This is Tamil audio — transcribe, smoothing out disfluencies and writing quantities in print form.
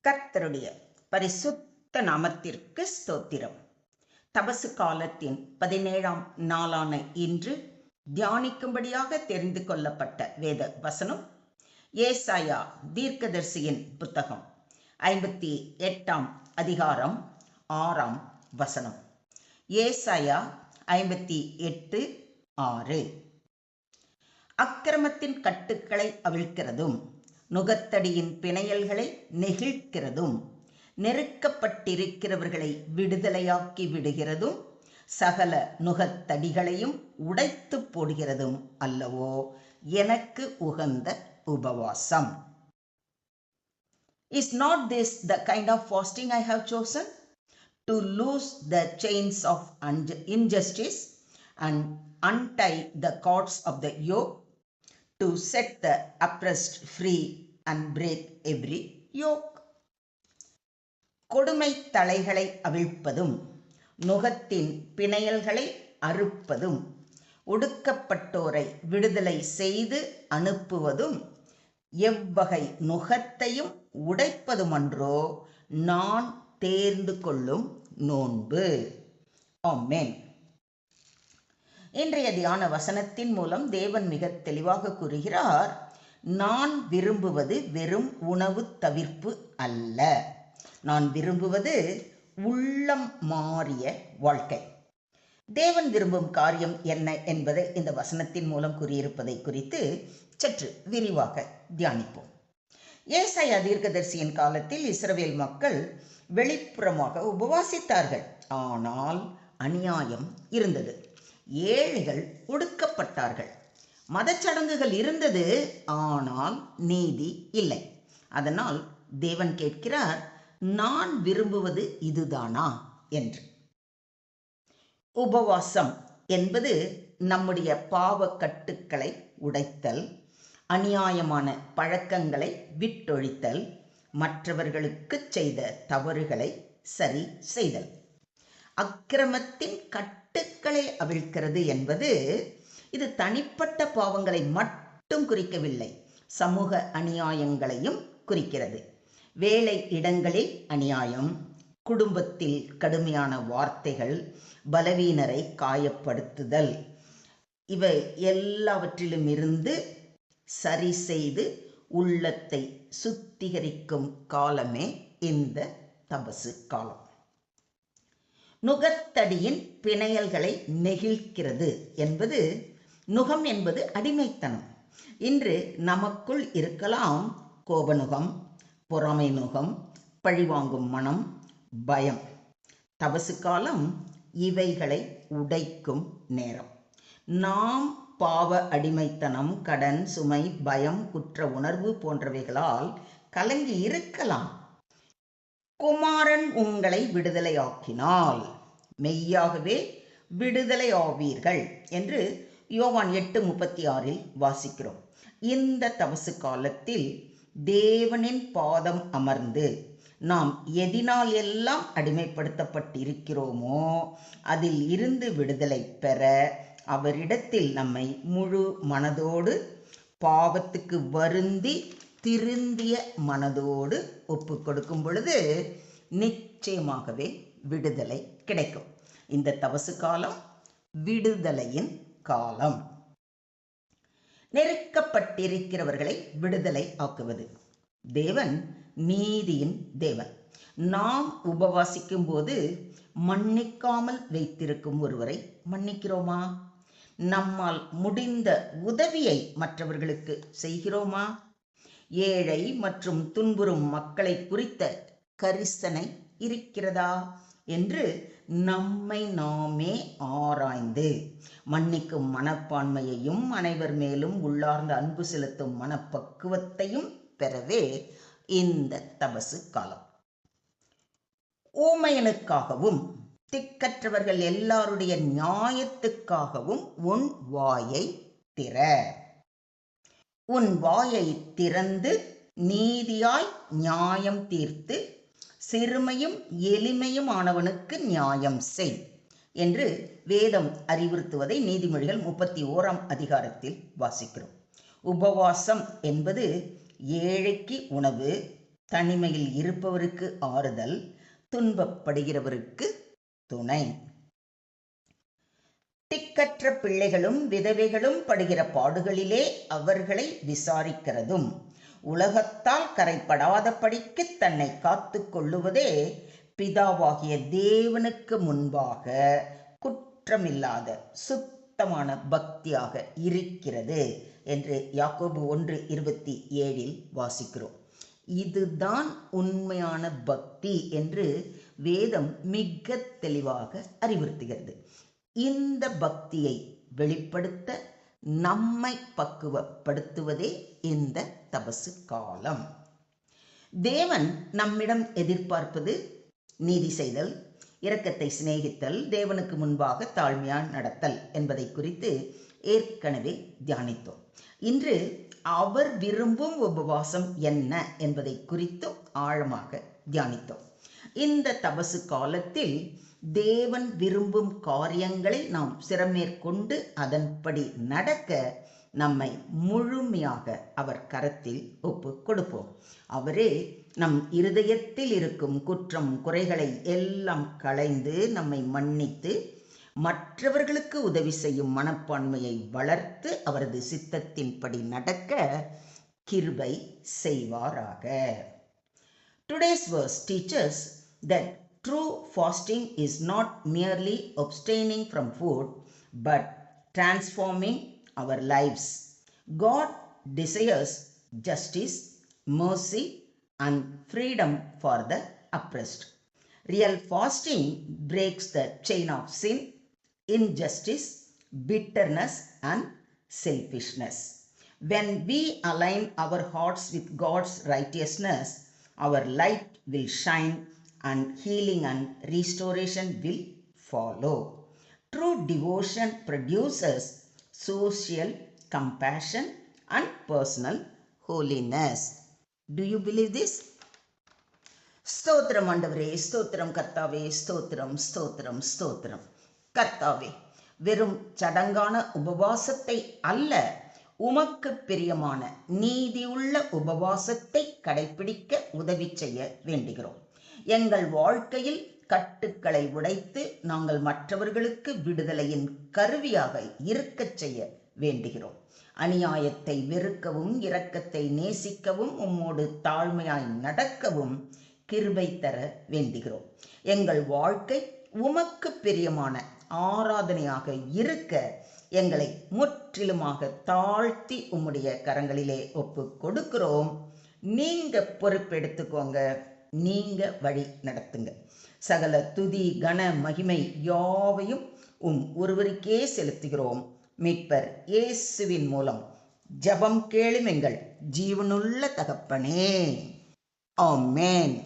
கர்த்தருடைய பரிசுத்த நாமத்திற்கு ஸ்தோத்திரம். தபசு காலத்தின் 17ஆம் நாளான இன்று தியானிக்கும்படியாக தெரிந்து கொள்ளப்பட்ட வேத வசனம் ஏசாயா தீர்க்கதரிசியின் புத்தகம் 58ஆம் அதிகாரம் 6ஆம் வசனம். ஏசாயா 58:6. அக்கிரமத்தின் கட்டுக்களை அவிழ்க்கிறதும் நுகத்தடியின் பிணையல்களை நெகிழ்க்கிறதும் நெருக்கப்பட்டிருக்கிறவர்களை விடுதலையாக்கி விடுகிறதும் சகல நுகத்தடிகளையும் உடைத்து போடுகிறதும் அல்லவோ எனக்கு உகந்த உபவாசம். Is not this the kind of fasting I have chosen? To loose the chains of injustice and untie the cords of the yoke, to set the oppressed free and break every yoke. கொடுமை தலைகளை அவிழ்ப்பதும் நுகத்தின் பிணையல்களை அறுப்பதும் ஒடுக்கப்பட்டோரை விடுதலை செய்து அனுப்புவதும் எவ்வகை நுகத்தையும் உடைப்பதுமன்றோ நான் தேர்ந்து கொள்ளும் நோன்பு. ஆமென். இன்றைய தியான வசனத்தின் மூலம் தேவன் மிக தெளிவாக கூறுகிறார், நான் விரும்புவது வெறும் உணவு தவிர்ப்பு அல்ல, நான் விரும்புவது உள்ளம் மாறிய வாழ்க்கை. தேவன் விரும்பும் காரியம் என்ன என்பதை இந்த வசனத்தின் மூலம் கூறியிருப்பதை குறித்து சற்று விரிவாக தியானிப்போம். ஏசாயா தீர்க்கதரிசியின் காலத்தில் இஸ்ரவேல் மக்கள் வெளிப்புறமாக உபவாசித்தார்கள். ஆனால் அநியாயம் இருந்தது. ஏழைகள் ஒடுக்கப்பட்டார்கள். மதச்சடங்குகள் இருந்தது, ஆனால் நீதி இல்லை. அதனால் தேவன் கேட்கிறார், நான் விரும்புவது இதுதானா என்று. உபவாசம் என்பது நம்முடைய பாவக்கட்டுக்களை உடைத்தல், அநியாயமான பழக்கங்களை விட்டொழித்தல், மற்றவர்களுக்கு செய்த தவறுகளை சரி செய்தல். அக்கிரமத்தின் கட்டுக்களை அவிழ்க்கிறது என்பது இது தனிப்பட்ட பாவங்களை மட்டும் குறிக்கவில்லை, சமூக அநியாயங்களையும் குறிக்கிறது. வேலை இடங்களில் அநியாயம், குடும்பத்தில் கடுமையான வார்த்தைகள், பலவீனரை காயப்படுத்துதல், இவை எல்லாவற்றிலும் இருந்து சரி செய்து உள்ளத்தை சுத்திகரிக்கும் காலமே இந்த தபசு காலம். நுகத்தடியின் பிணையல்களை நெகிழ்க்கிறது என்பது, நுகம் என்பது அடிமைத்தனம். இன்று நமக்குள் இருக்கலாம் கோபநுகம், பொறாமை நுகம், பழிவாங்கும் மனம், பயம். தபசு காலம் இவைகளை உடைக்கும் நேரம். நாம் பாவ அடிமைத்தனம், கடன் சுமை, பயம், குற்ற உணர்வு போன்றவைகளால் கலங்கி இருக்கலாம். குமாரன் உங்களை விடுதலையாக்கினால் மெய்யாகவே விடுதலை ஆவீர்கள் என்று யோவான் 8:36 வாசிக்கிறோம். இந்த தபசு காலத்தில் தேவனின் பாதம் அமர்ந்து நாம் எதினால் எல்லாம் அடிமைப்படுத்தப்பட்டிருக்கிறோமோ அதில் இருந்து விடுதலை பெற அவரிடத்தில் நம்மை முழு மனதோடு, பாவத்துக்கு வருந்தி திருந்திய மனதோடு ஒப்பு கொடுக்கும் பொழுது நிச்சயமாகவே விடுதலை கிடைக்கும். இந்த தபசு காலம் விடுதலையின் காலம். நெருக்கப்பட்டிருக்கிறவர்களை விடுதலை ஆக்குவது. தேவன் நீதியின் தேவன். நாம் உபவாசிக்கும் போது மன்னிக்காமல் வைத்திருக்கும் ஒருவரை மன்னிக்கிறோமா? நம்மால் முடிந்த உதவியை மற்றவர்களுக்கு செய்கிறோமா? ஏழை மற்றும் துன்புறும் மக்களை குறித்த கரிசனை இருக்கிறதா என்று நம்மை நாமே ஆராய்ந்து மன்னிக்கும் மனப்பான்மையையும் அனைவர் மேலும் உள்ளார்ந்த அன்பு செலுத்தும் மனப்பக்குவத்தையும் பெறவே இந்த தபசு காலம். ஊமையனுக்காகவும் திக்கற்றவர்கள் எல்லாருடைய நியாயத்துக்காகவும் உன் வாயை திற. உன் வாயை திறந்து நீதியாய் நியாயம் தீர்த்து சிறுமையும் எளிமையும் ஆனவனுக்கு நியாயம் செய் என்று வேதம் அறிவுறுத்துவதை நீதிமொழிகள் 31ஆம் அதிகாரத்தில் வாசிக்கிறோம். உபவாசம் என்பது ஏழைக்கு உணவு, தனிமையில் இருப்பவருக்கு ஆறுதல், துன்பப்படுகிறவருக்கு துணை. திக்கற்ற பிள்ளைகளும் விதவைகளும் படுகிற பாடுகளிலே அவர்களை விசாரிக்கிறதும், உலகத்தால் கரைப்படாதபடிக்கு தன்னை காத்து கொள்ளுவதே பிதாவாகிய தேவனுக்கு முன்பாக குற்றமில்லாத சுத்தமான பக்தியாக இருக்கிறது என்று யாக்கோபு 1:27 வாசிக்கிறோம். இதுதான் உண்மையான பக்தி என்று வேதம் மிக தெளிவாக அறிவுறுத்துகிறது. இந்த பக்தியை வெளிப்படுத்த நம்மை பக்குவப்படுத்துவதே இந்த தபசு காலம். தேவன் நம்மிடம் எதிர்பார்ப்பது நீதி செய்தல், இரக்கத்தை சிநேகித்தல், தேவனுக்கு முன்பாக தாழ்மையாய் நடத்தல் என்பதை குறித்து ஏற்கனவே தியானித்தோம். இன்று அவர் விரும்பும் உபவாசம் என்ன என்பதை குறித்தும் ஆழமாக தியானித்தோம். இந்த தபசு காலத்தில் தேவன் விரும்பும் காரியங்களை நாம் சிரமேற்கொண்டு அதன்படி நடக்க நம்மை முழுமையாக அவர் கரத்தில் ஒப்பு கொடுப்போம். அவரே நம் இருதயத்தில் இருக்கும் குற்றம் குறைகளை எல்லாம் களைந்து நம்மை மன்னித்து மற்றவர்களுக்கு உதவி செய்யும் மனப்பான்மையை வளர்த்து அவரது சித்தத்தின்படி நடக்க கிருபை செய்வாராக. Today's verse teaches that true fasting is not merely abstaining from food, but transforming our lives. God desires justice, mercy, and freedom for the oppressed. Real fasting breaks the chain of sin, injustice, bitterness, and selfishness. When we align our hearts with God's righteousness, our light will shine and healing and restoration will follow. True devotion produces social compassion and personal holiness. Do you believe this? ஸ்தோத்திரம் ஆண்டவரே, ஸ்தோத்திரம் கர்த்தாவே, ஸ்தோத்திரம் ஸ்தோத்திரம் ஸ்தோத்திரம். கர்த்தாவே, வெறும் சடங்கான உபவாசத்தை அல்ல, உமக்கு பிரியமான நீதியுள்ள உபவாசத்தை கடைபிடிக்க உதவி செய்ய வேண்டுகிறோம். எங்கள் வாழ்க்கையில் கட்டுக்களை உடைத்து நாங்கள் மற்றவர்களுக்கு விடுதலையின் கருவியாக இருக்கச் செய்ய வேண்டுகிறோம். அநியாயத்தை வெறுக்கவும், இரக்கத்தை நேசிக்கவும், உம்மோடு தாழ்மையாய் நடக்கவும் கிருபை தர வேண்டுகிறோம். எங்கள் வாழ்க்கை உமக்கு பிரியமான ஆராதனையாக இருக்க எங்களை முற்றிலுமாக தாழ்த்தி உம்முடைய கரங்களிலே ஒப்பு கொடுக்கிறோம். நீங்க பொறுப்பெடுத்துக்கோங்க, நீங்க வழி நடத்துங்க. சகல துதி கன மகிமை யாவையும் ஒருவருக்கே செலுத்துகிறோம். மீட்பர் இயேசுவின் மூலம் ஜெபம் கேளும் எங்கள் ஜீவனுள்ள தகப்பனே. ஆமென்.